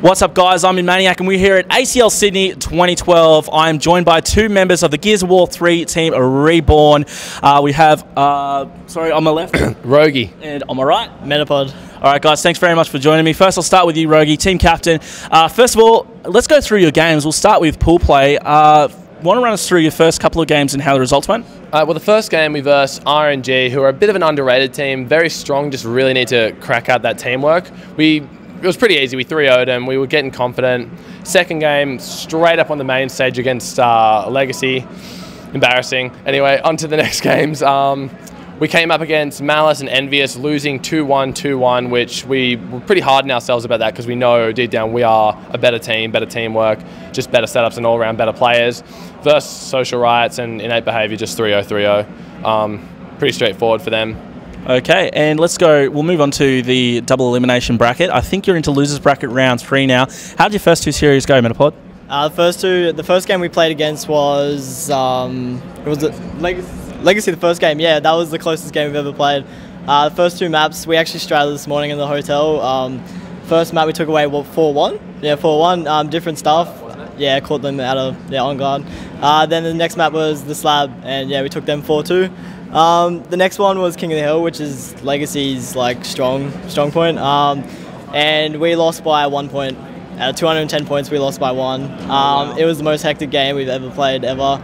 What's up, guys? I'm Maniac, and we're here at ACL Sydney 2012. I'm joined by two members of the Gears of War 3 team, Reborn. We have, sorry, on my left, Rogi. And on my right, Metapod. All right, guys, thanks very much for joining me. First, I'll start with you, Rogi, team captain. First of all, let's go through your games. We'll start with pool play. Want to run us through your first couple of games and how the results went? Well, the first game we versed RNG, who are a bit of an underrated team, very strong, just really need to crack out that teamwork. It was pretty easy. We 3-0'd them. We were getting confident. Second game, straight up on the main stage against Legacy. Embarrassing. Anyway, on to the next games. We came up against Malice and Envious, losing 2-1, 2-1, which we were pretty hard on ourselves about that because we know deep down we are a better team, better teamwork, just better setups and all-around better players. Versus Social Riots and Innate Behaviour, just 3-0, 3-0. Pretty straightforward for them. Okay, and let's go. We'll move on to the double elimination bracket. I think you're into losers bracket round 3 now. How did your first two series go, Metapod? The first game we played against was Legacy. The first game, yeah, that was the closest game we've ever played. The first two maps we actually straddled this morning in the hotel. First map we took away 4-1. Yeah, 4-1. Different stuff. Yeah, caught them out of on guard. Then the next map was the Slab, and yeah, we took them 4-2. The next one was King of the Hill, which is Legacy's like strong point, and we lost by 1 point. Out of 210 points, we lost by 1. It was the most hectic game we've ever played ever.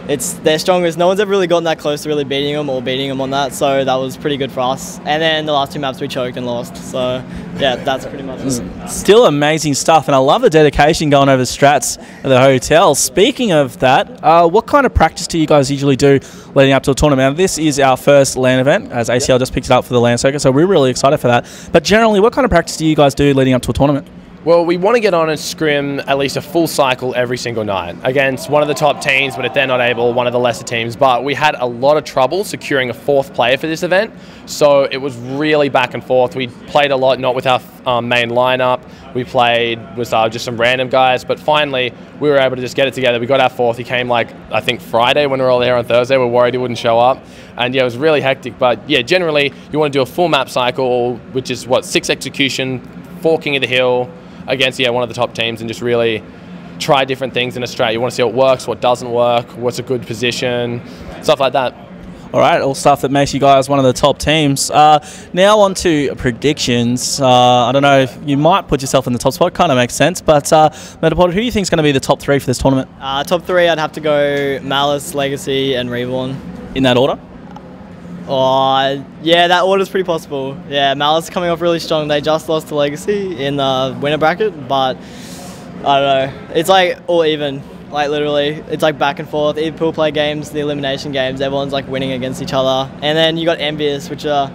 It's their strongest. No one's ever really gotten that close to really beating them on that, so that was pretty good for us. And then the last two maps we choked and lost, so yeah, that's pretty much it. Still amazing stuff, and I love the dedication going over strats at the hotel. Speaking of that, what kind of practice do you guys usually do leading up to a tournament? Now, this is our first LAN event, as ACL just picked it up for the LAN circuit, so we're really excited for that. But generally, what kind of practice do you guys do leading up to a tournament? Well, we want to get on and scrim at least a full cycle every single night against one of the top teams, but if they're not able, one of the lesser teams. But we had a lot of trouble securing a fourth player for this event, so it was really back and forth. We played a lot, not with our main lineup. We played with just some random guys, but finally we were able to just get it together. We got our fourth. He came I think Friday when we were all there on Thursday. We were worried he wouldn't show up. And yeah, it was really hectic. But yeah, generally you want to do a full map cycle, which is 6 execution, 4 King of the Hill, against one of the top teams, and just really try different things in Australia. You want to see what works, what doesn't work, what's a good position, stuff like that. All right, all stuff that makes you guys one of the top teams. Now on to predictions. I don't know if you might put yourself in the top spot, kind of makes sense, but Metapod, who do you think is going to be the top 3 for this tournament? Top 3, I'd have to go Malice, Legacy, and Reborn. In that order? Oh, yeah, that order's pretty possible. Yeah, Malice coming off really strong. They just lost to Legacy in the winner bracket, but I don't know. It's like all even, like literally. It's like back and forth. Either pool play games, the elimination games, everyone's like winning against each other. And then you got Envious, which are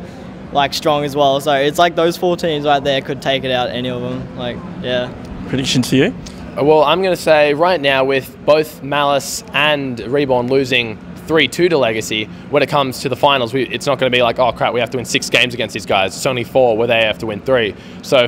like strong as well. So it's like those 4 teams right there could take it out, any of them. Like, yeah. Predictions for you? Well, I'm going to say right now, with both Malice and Reborn losing 3-2 to Legacy, when it comes to the finals, it's not going to be like, oh crap, we have to win 6 games against these guys. It's only 4 where they have to win 3. So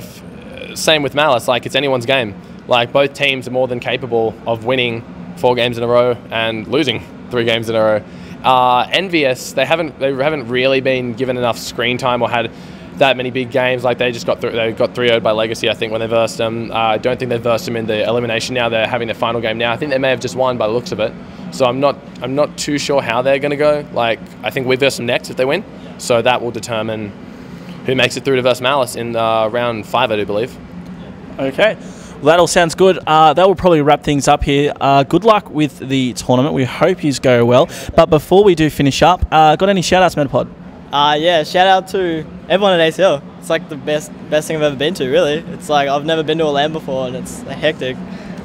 same with Malice, like it's anyone's game. Like both teams are more than capable of winning 4 games in a row and losing 3 games in a row. Envious, they haven't really been given enough screen time or had that many big games. Like they got 3-0'd by Legacy, I think, when they versed them. I don't think they versed them in the elimination. Now they're having their final game now. I think they may have just won by the looks of it. So I'm not too sure how they're going to go. Like I think we verse them next if they win. So that will determine who makes it through to verse Malice in round 5, I do believe. Okay. Well, that all sounds good. That will probably wrap things up here. Good luck with the tournament. We hope you go well. But before we do finish up, got any shout-outs, Metapod? Yeah, shout out to everyone at ACL. It's like the best thing I've ever been to, really. It's like I've never been to a LAN before, and it's hectic.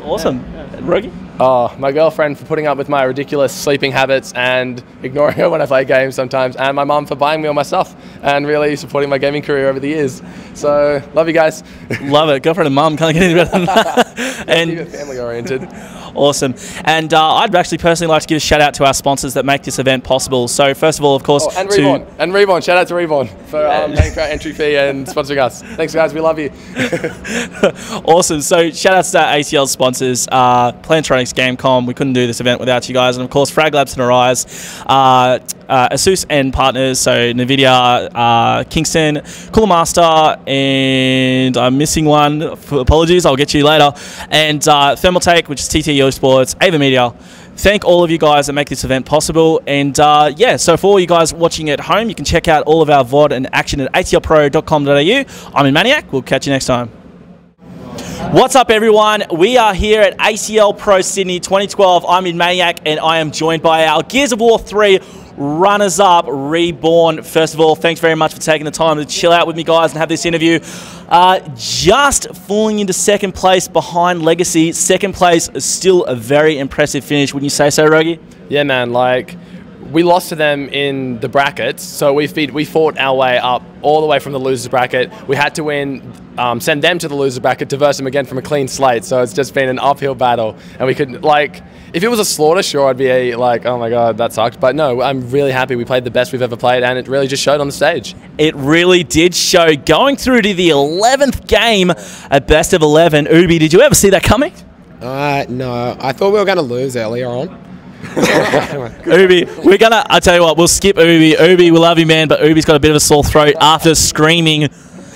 Awesome. Yeah. Rogi? Oh, my girlfriend for putting up with my ridiculous sleeping habits and ignoring her when I play games sometimes, and my mum for buying me all my stuff and really supporting my gaming career over the years. So, love you guys. Love it. Girlfriend and mum, can't get any better than that. And keep it family oriented. Awesome. And I'd actually personally like to give a shout out to our sponsors that make this event possible. So first of all, of course, and Reborn. Shout out to Reborn for paying for our entry fee and sponsoring us. Thanks, guys. We love you. Awesome. So shout outs to our ACL sponsors, Plantronics, Gamecom. We couldn't do this event without you guys. And of course, Frag Labs and Arise, Asus and partners, so NVIDIA, Kingston, Cooler Master, and I'm missing one. Apologies, I'll get you later. And Thermaltake, which is TTO Sports, Ava Media. Thank all of you guys that make this event possible. And yeah, so for all you guys watching at home, you can check out all of our VOD and action at atlpro.com.au. I'm in Maniac. We'll catch you next time. What's up, everyone? We are here at ACL Pro Sydney 2012. I'm in Maniac, and I am joined by our Gears of War 3 runners-up, Reborn. First of all, thanks very much for taking the time to chill out with me, guys, and have this interview. Just falling into second place behind Legacy. Second place is still a very impressive finish. Wouldn't you say so, Rogie? Yeah, man. Like, we lost to them in the brackets, so we fought our way up all the way from the losers bracket. We had to win, send them to the loser bracket to verse them again from a clean slate. So it's just been an uphill battle, and we could, like, if it was a slaughter, sure, I'd be like, oh my god, that sucked. But no, I'm really happy we played the best we've ever played, and it really just showed on the stage. It really did show. Going through to the 11th game at best of 11. Ubi, did you ever see that coming? No, I thought we were going to lose earlier on. Ubi, I tell you what, we'll skip Ubi. Ubi, we love you, man, but Ubi's got a bit of a sore throat after screaming.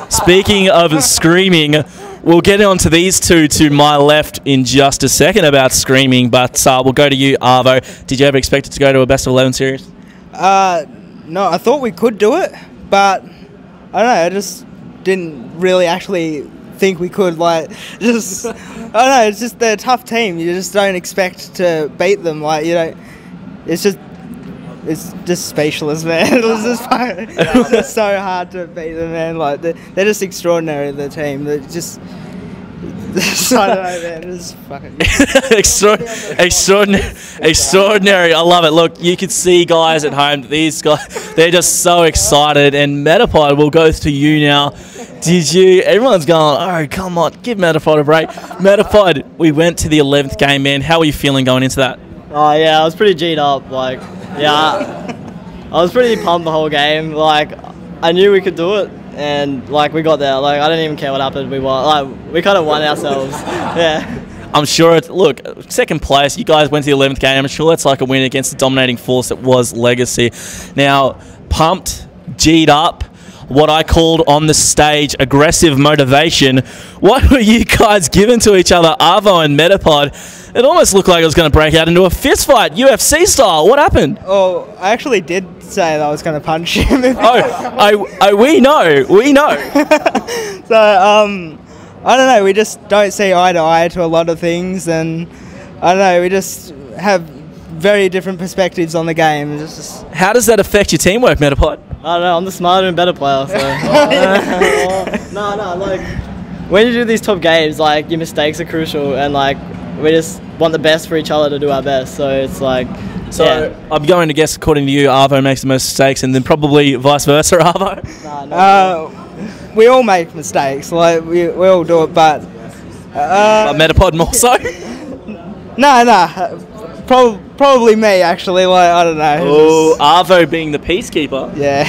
Speaking of screaming, we'll get on to these two to my left in just a second about screaming, but we'll go to you, Arvo. Did you ever expect it to go to a best of 11 series? No, I thought we could do it, but I don't know, I just didn't really actually think we could, like, just, I don't know, it's just they're a tough team. You just don't expect to beat them, like, you know, it's just spatialist, man. It was just so hard to beat them, man. Like, they're just extraordinary, the team. They're just, I don't know, man. It's fucking extraordinary. I love it. Look, you could see guys at home. These guys, they're just so excited. And Metapod, we'll go to you now. Everyone's going, oh, come on, give Metapod a break. Metapod, we went to the 11th game, man. How are you feeling going into that? Oh, yeah, I was pretty G'd up. Like, yeah, I was pretty pumped the whole game. Like, I knew we could do it, and, like, we got there. Like, I didn't even care what happened. We won. Like, we kind of won ourselves. Yeah. I'm sure look, second place, you guys went to the 11th game. I'm sure that's like a win against the dominating force that was Legacy. Now, pumped, G'd up, what I called on the stage aggressive motivation. What were you guys giving to each other, Arvo and Metapod? It almost looked like it was going to break out into a fist fight, UFC style. What happened? Oh, I actually did say that I was going to punch him. We know. So, I don't know, we just don't see eye to eye to a lot of things, and I don't know, we just have very different perspectives on the game. How does that affect your teamwork, Metapod? I don't know, I'm the smarter and better player, so. No, like, when you do these top games, like, your mistakes are crucial, and, like, we just want the best for each other to do our best, so it's like, so yeah. I'm going to guess, according to you, Arvo makes the most mistakes, and then probably vice versa, Arvo? No. We all make mistakes, like, we all do it, but Metapod more so? No, probably me, actually, like, I don't know. Oh, Arvo being the peacekeeper. Yeah.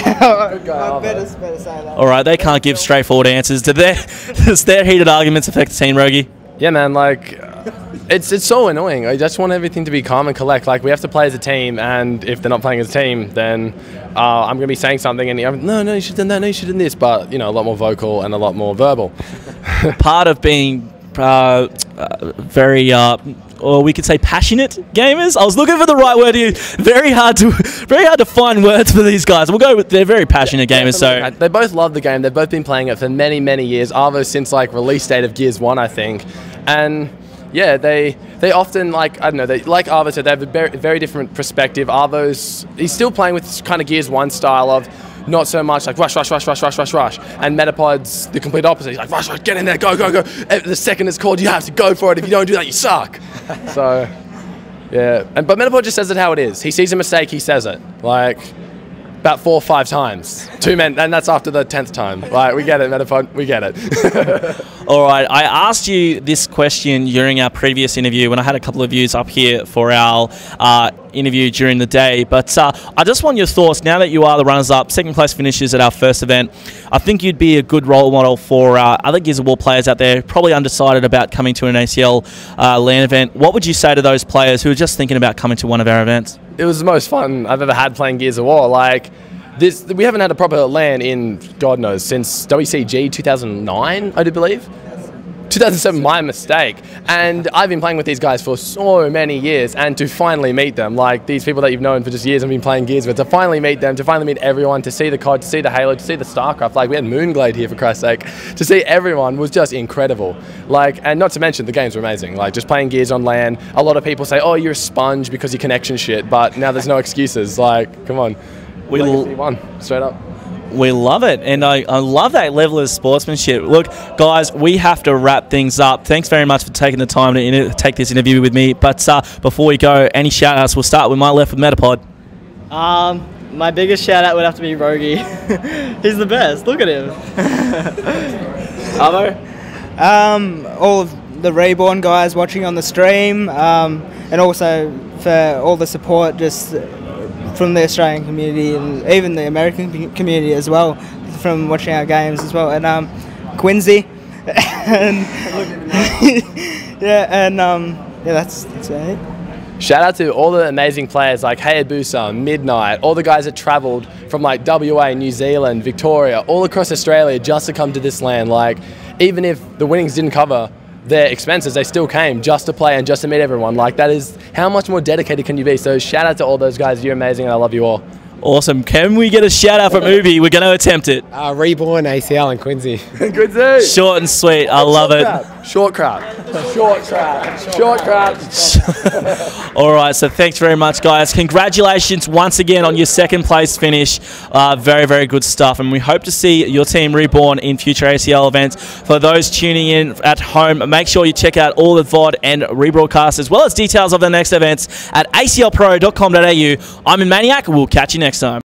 Good guy, I better say that. All right, they can't give straightforward answers. Does their heated arguments affect the team, Rogie? Yeah, man, like, it's so annoying. I just want everything to be calm and collect. Like, we have to play as a team, and if they're not playing as a team, then I'm going to be saying something, and no, you should have done that, no, you should have done this, but, you know, a lot more vocal and a lot more verbal. Part of being very, or we could say passionate gamers. I was looking for the right word here. Very hard to find words for these guys. We'll go with they're very passionate gamers. So they both love the game. They've both been playing it for many, many years. Arvo since like release date of Gears 1, I think, and yeah, they often, like, I don't know, they, like Arvo said, they have a very, very different perspective. He's still playing with this kind of Gears 1 style of not so much like rush. And Metapod's the complete opposite. He's like, rush, get in there, go. The second it's called, you have to go for it. If you don't do that, you suck. So, yeah. But Metapod just says it how it is. He sees a mistake, he says it. Like, about 4 or 5 times. 2 men, and that's after the 10th time. Like, we get it, Metapod, we get it. All right, I asked you this question during our previous interview when I had a couple of views up here for our interview during the day, but I just want your thoughts now that you are the runners-up, second place finishers at our first event. I think you'd be a good role model for other Gears of War players out there, probably undecided about coming to an ACL LAN event. What would you say to those players who are just thinking about coming to one of our events? It was the most fun I've ever had playing Gears of War. Like, we haven't had a proper LAN in, God knows, since WCG 2009, I do believe. 2007, my mistake. And I've been playing with these guys for so many years, and to finally meet them, like these people that you've known for just years and been playing Gears with, to finally meet them, to finally meet everyone, to see the COD, to see the Halo, to see the StarCraft, like we had Moonglade here for Christ's sake, to see everyone was just incredible. Like, and not to mention the games were amazing. Like, just playing Gears on LAN, a lot of people say, oh, you're a sponge because your connection shit, but now there's no excuses. Like, come on. We won, straight up. We love it, and I love that level of sportsmanship. Look, guys, we have to wrap things up. Thanks very much for taking the time to take this interview with me. But before we go, any shout-outs? We'll start with my left with Metapod. My biggest shout-out would have to be Rogie. He's the best. Look at him. Arvo? All of the Reborn guys watching on the stream, and also for all the support just from the Australian community and even the American community as well, from watching our games as well, and Quincy, and that's it. Shout out to all the amazing players like Hayabusa, Midnight, all the guys that travelled from like WA, New Zealand, Victoria, all across Australia just to come to this LAN. Like, even if the winnings didn't cover their expenses, they still came just to play and just to meet everyone. Like, that is, how much more dedicated can you be? So shout out to all those guys. You're amazing and I love you all. Awesome. Can we get a shout out from Ubi? We're going to attempt it. Reborn, ACL and Quincy. Quincy. Short and sweet. I love it. Short crap. Short crap. Short crap. All right, so thanks very much, guys. Congratulations once again on your second place finish. Very, very good stuff. And we hope to see your team Reborn in future ACL events. For those tuning in at home, make sure you check out all the VOD and rebroadcasts, as well as details of the next events at aclpro.com.au. I'm in Maniac. We'll catch you next time.